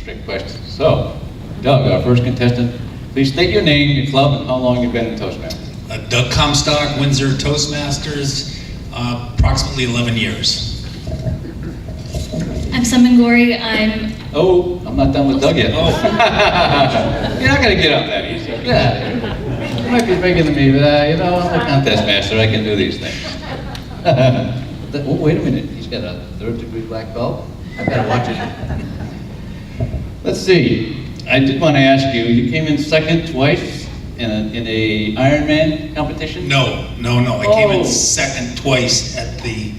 strict questions. So, Doug, our first contestant, please state your name, your club, and how long you've been in Toastmasters. Doug Comstock, Windsor Toastmasters, approximately 11 years. I'm Sumangori. I'm not done with Doug yet. Oh. You're not going to get up that easy. Get out of here. You might be bigger than me, but I'm a contest master. I can do these things. Oh, wait a minute. He's got a 3rd-degree black belt. I've got to watch it. Let's see. I did want to ask you, you came in second twice in a Ironman competition? No. I came in second twice at the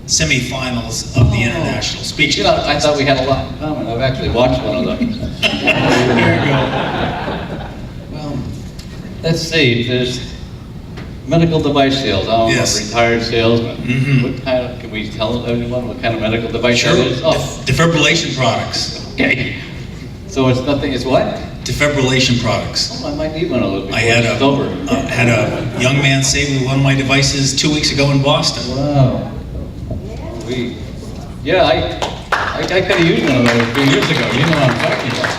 semifinals of the International Speech Contest. I thought we had a lot in common. I've actually watched one of those. There you go. Well, let's see. There's medical device sales. I'm Yes. a retired salesman. Mm-hmm. What kind of, can we tell everyone what kind of medical device Sure. that is? Oh, Defibrillation products. okay. So it's nothing, it's what? Defibrillation products. Oh, I might need one of those before I had it's over. had a young man save me one of my devices 2 weeks ago in Boston. Wow. I could have used one of those 2 years ago. You know what I'm talking about.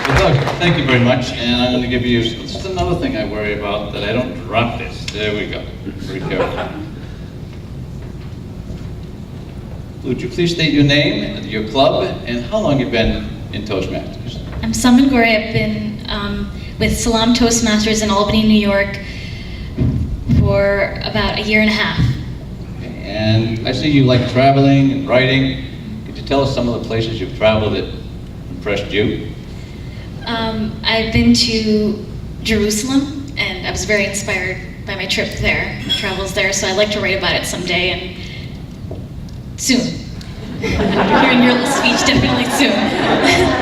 But Doug, thank you very much, and I'm going to give you, this is another thing I worry about, that I don't drop this. There we go. Very careful. Would you please state your name, your club, and how long you've been in Toastmasters? I'm Sumangori. I've been with Salam Toastmasters in Albany, New York for about 1.5 years. And I see you like traveling and writing. Could you tell us some of the places you've traveled that impressed you? I've been to Jerusalem, and I was very inspired by my trip there, my travels there, so I'd like to write about it someday, and soon. After hearing your little speech, definitely soon.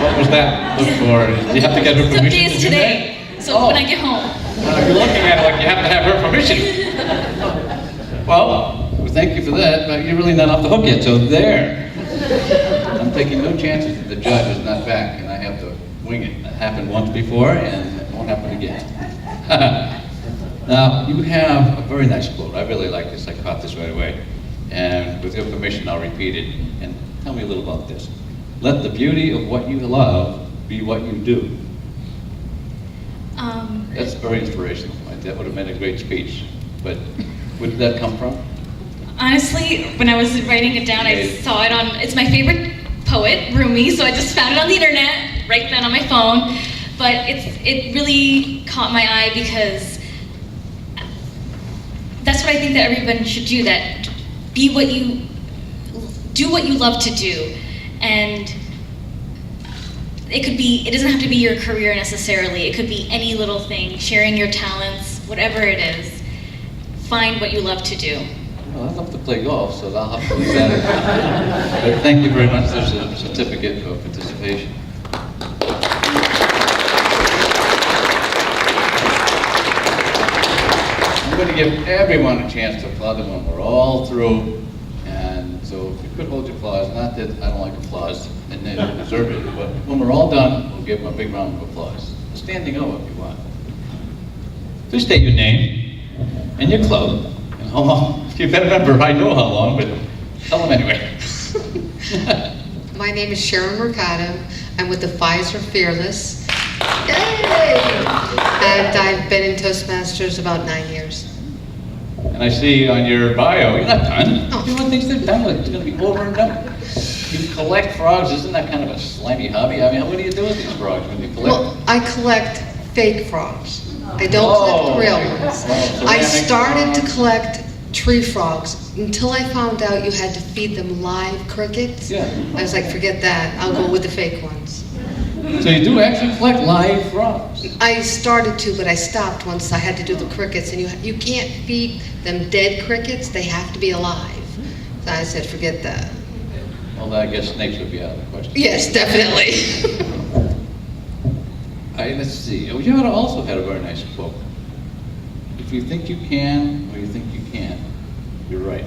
What was that look for? Do you have to get her permission? Someday is today, so when I get home. You're looking at it like you have to have her permission. Well, thank you for that, but you're really not off the hook yet, so there. I'm taking no chances that the judge is not back, and I have to wing it. That happened once before, and it won't happen again. Now, you have a very nice quote. I really like this. I caught this right away. And with your permission, I'll repeat it. And tell me a little about this. Let the beauty of what you love be what you do. That's very inspirational. That would have been a great speech. But where did that come from? Honestly, when I was writing it down, I saw it on, it's my favorite poet, Rumi, so I just found it on the internet, right then on my phone. But it really caught my eye because that's what I think that everyone should do, that do what you love to do. And it doesn't have to be your career necessarily, it could be any little thing, sharing your talents, whatever it is. Find what you love to do. Well, I'd love to play golf, so I'll have to do that. But thank you very much. There's a certificate of participation. I'm going to give everyone a chance to applaud them when we're all through. And so if you could hold your applause, not that I don't like applause, and they don't deserve it, but when we're all done, we'll give them a big round of applause. Standing O if you want. Please state your name and your club and how long. You better remember, I know how long, but tell them anyway. My name is Sharon Mercado. I'm with the Pfizer Fearless. Yay! And I've been in Toastmasters about 9 years. And I see on your bio, you're not done. Oh. Everyone thinks they're done with it. It's going to be over and done. You collect frogs. Isn't that kind of a slimy hobby? I mean, what do you do with these frogs when you collect them? Well, I collect fake frogs. I don't collect the real ones. I started to collect tree frogs until I found out you had to feed them live crickets. Yeah. I was like, forget that. I'll go with the fake ones. So you do actually collect live frogs? I started to, but I stopped once I had to do the crickets, and you can't feed them dead crickets. They have to be alive. So I said, forget that. Well, I guess snakes would be out of the question. Yes, definitely. Let's see. Oh, you also had a very nice quote. If you think you can, or you think you can't, you're right.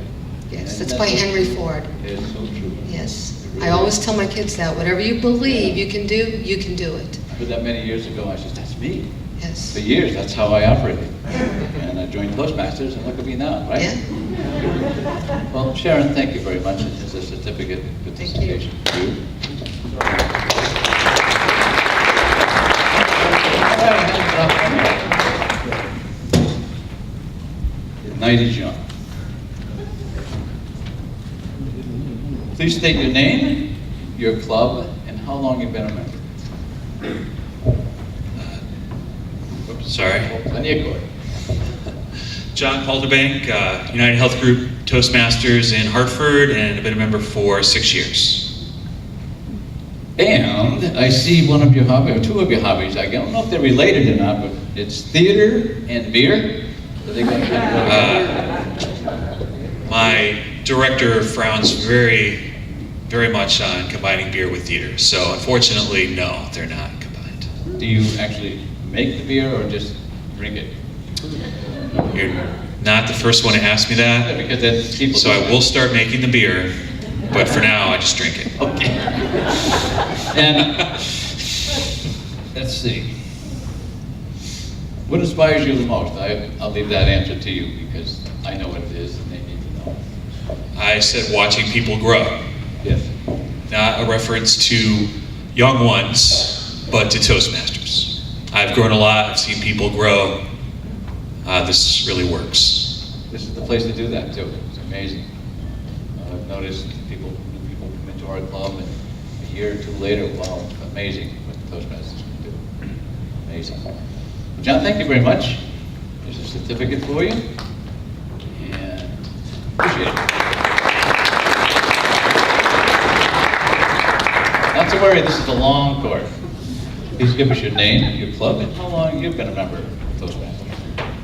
Yes, that's by Henry Ford. It's so true. Yes. I always tell my kids that. Whatever you believe you can do it. I heard that many years ago. I said, that's me. Yes. For years, that's how I operated. And I joined Toastmasters, and look at me now, right? Yeah. Well, Sharon, thank you very much. It's a certificate of participation. Thank you. To you. night is young. Please state your name, your club, and how long you've been a member. Sorry. On your court. John Paul DeBank, United Health Group Toastmasters in Hartford, and I've been a member for 6 years. And I see one of your hobbies, or two of your hobbies, I don't know if they're related or not, but it's theater and beer. Are they going to My director frowns very, very much on combining beer with theater, so unfortunately, no, they're not combined. Do you actually make the beer or just drink it? You're not the first one to ask me Yeah, that, because then people. so I will start making the beer, but for now, I just drink it. Okay. And let's see. What inspires you the most? I'll leave that answer to you because I know what it is and they need to know. I said watching people grow, Yes. not a reference to young ones, but to Toastmasters. I've grown a lot, I've seen people grow. This really works. This is the place to do that too. It's amazing. I've noticed new people come into our club and a year or two later, wow, amazing what the Toastmasters can do. Amazing. Well, John, thank you very much. There's a certificate for you. And appreciate it. Not to worry, this is a long course. Please give us your name, your club, and how long you've been a member of Toastmasters.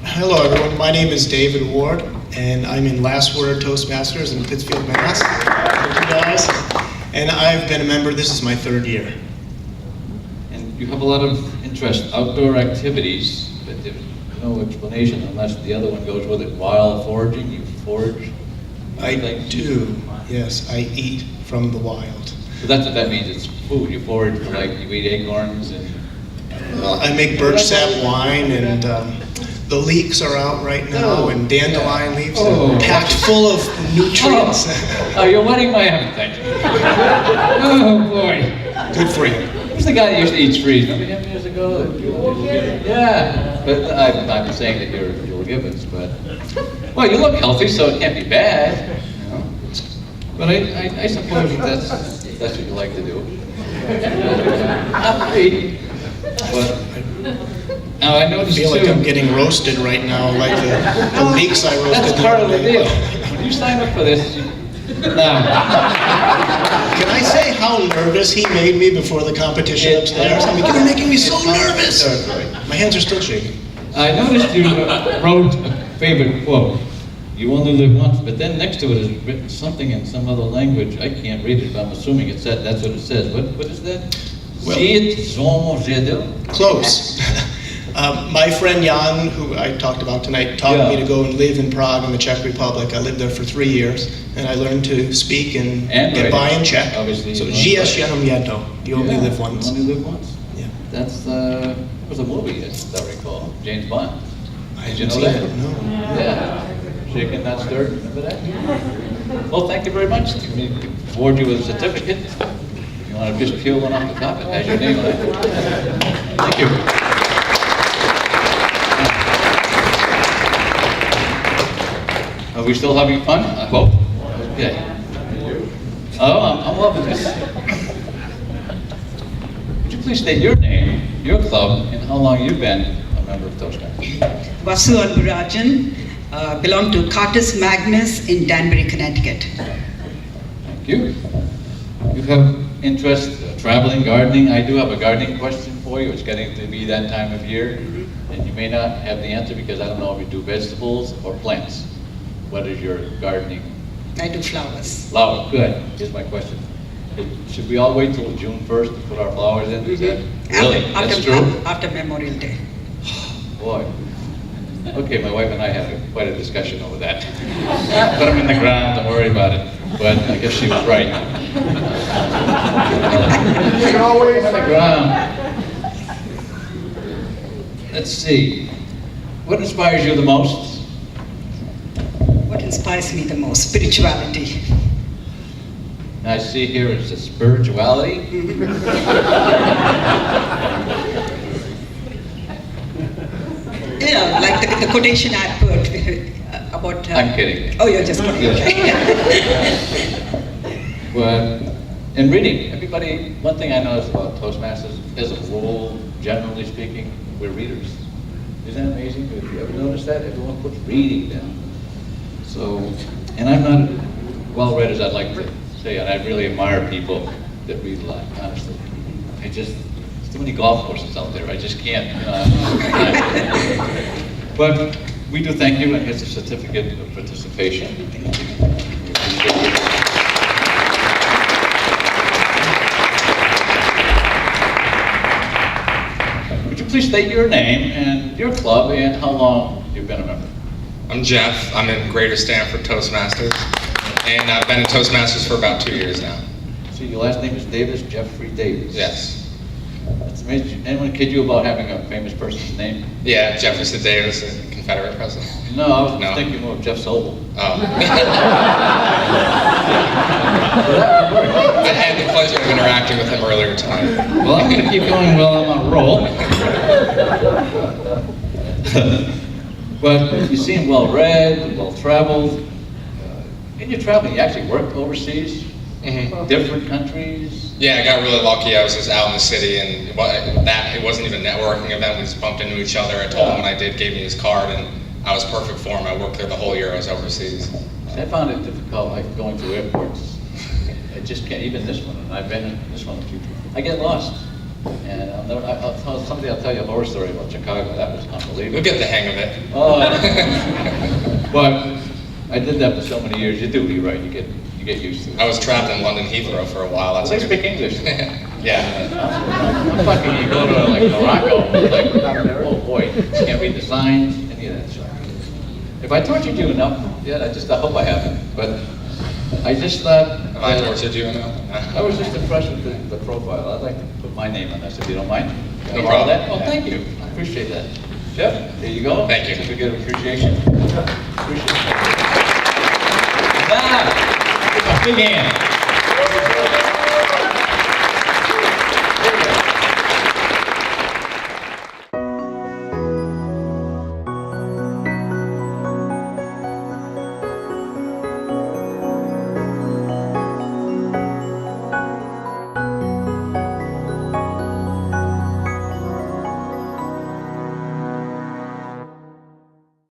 Hello everyone, my name is David Ward, and I'm in Last Word Toastmasters in Pittsfield, Mass. Thank you guys. And I've been a member, this is my 3rd year. And you have a lot of interest, outdoor activities, but there's no explanation unless the other one goes with it. Wild foraging, you forage? I things? do, yes, I eat from the wild. So that's what that means, it's food. You forage for like, you eat acorns and... Well, I make birch sap wine, and the leeks are out right now, and dandelion leaves are packed full of nutrients. Oh, you're whetting my appetite. Oh, boy. Good for you. Who's the guy that used to eat trees? Remember him years ago? Yeah, but I'm not saying that you'll give us, but... Well, you look healthy, so it can't be bad, you know? But I suppose that's what you like to do. Not me. But now I I noticed feel too. like I'm getting roasted right now, like the leeks I roasted. That's part of the other deal. day. When you sign up for this, Can I say how nervous he made me before the competition upstairs? I mean, you're making me so nervous. My hands are still shaking. I noticed you wrote a favorite quote. You only live once, but then next to it is written something in some other language. I can't read it, but I'm assuming it said that's what it says. What is that? Well- Close. My friend Jan, who I talked about tonight, taught me to go and live in Prague in the Czech Republic. I lived there for 3 years, and I learned to speak and get write by it. in Czech. Obviously, So, you žiješ jenom jednou. You only live once. Only live once. Yeah. That's it was a movie, as I recall. James Bond. I Did you haven't know seen that? it, no. Yeah. Shaken, not stirred. Remember that? Well, thank you very much. We award you with a certificate. You want to just peel one off the top? It has your name on it. Thank you. Are we still having fun? I hope. Okay. Oh, I'm loving this. Would you please state your name, your club, and how long you've been a member of Toastmasters? Vasu Alburajan, belong to Contestant Magnus in Danbury, Connecticut. Thank you. You have interest traveling, gardening. I do have a gardening question for you. It's getting to be that time of year, and you may not have the answer because I don't know if you do vegetables or plants. What is your gardening? I do flowers. Flower, good. Here's my question. Should we all wait till June 1st to put our flowers in? Is that really? That's true? After Memorial Day. Boy. Okay, my wife and I had quite a discussion over that. Put them in the ground, don't worry about it. But I guess she was right. They're always in the ground. Let's see. What inspires you the most? What inspires me the most? Spirituality. I see here it's a spirituality. Yeah, like the quotation I put about... I'm kidding. Oh, you're just kidding, okay. But in reading, everybody, one thing I noticed about Toastmasters, as a rule, generally speaking, we're readers. Isn't that amazing? Have you ever noticed that? Everyone puts reading down. So, and I'm not as well-read as I'd like to say, and I really admire people that read a lot, honestly. There's too many golf courses out there, I just can't. But we do thank you, and here's a certificate of participation. Would you please state your name and your club and how long you've been a member? I'm Jeff. I'm in Greater Stanford Toastmasters, and I've been in Toastmasters for about 2 years now. See, your last name is Davis, Jeffrey Davis. Yes. That's amazing. Anyone kid you about having a famous person's name? Yeah, Jefferson Davis, the Confederate president. No, I was No. thinking more of Jeff Sobel. Oh. I had the pleasure of interacting with him earlier tonight. Well, I'm going to keep going while I'm on a roll. But you seem well-read, well-traveled. In your traveling, you actually worked overseas, different countries. Yeah, I got really lucky. I was just out in the city, and it wasn't even a networking event. We just bumped into each other. I told him what I did, gave me his card, and I was perfect for him. I worked there the whole year I was overseas. I found it difficult, like going through airports. I just can't, even this one, and I've been in this one a few times. I get lost. And someday I'll tell you a horror story about Chicago. That was unbelievable. You'll get the hang of it. Oh, but I did that for so many years. You do, you're right. You get used to it. I was trapped in London Heathrow for a while. They speak English. Yeah. I'm fucking, you go to like Morocco, like, oh boy, you can't read the signs, any of that stuff. If I tortured you enough, yeah, I hope I haven't. But I just thought. Have I tortured you enough? I was just impressed with the profile. I'd like to put my name on this if you don't mind. No problem. That? Oh, thank you. I appreciate that. Jeff, there you go. Thank you. Certificate of appreciation. Appreciate it. Now, give a big hand.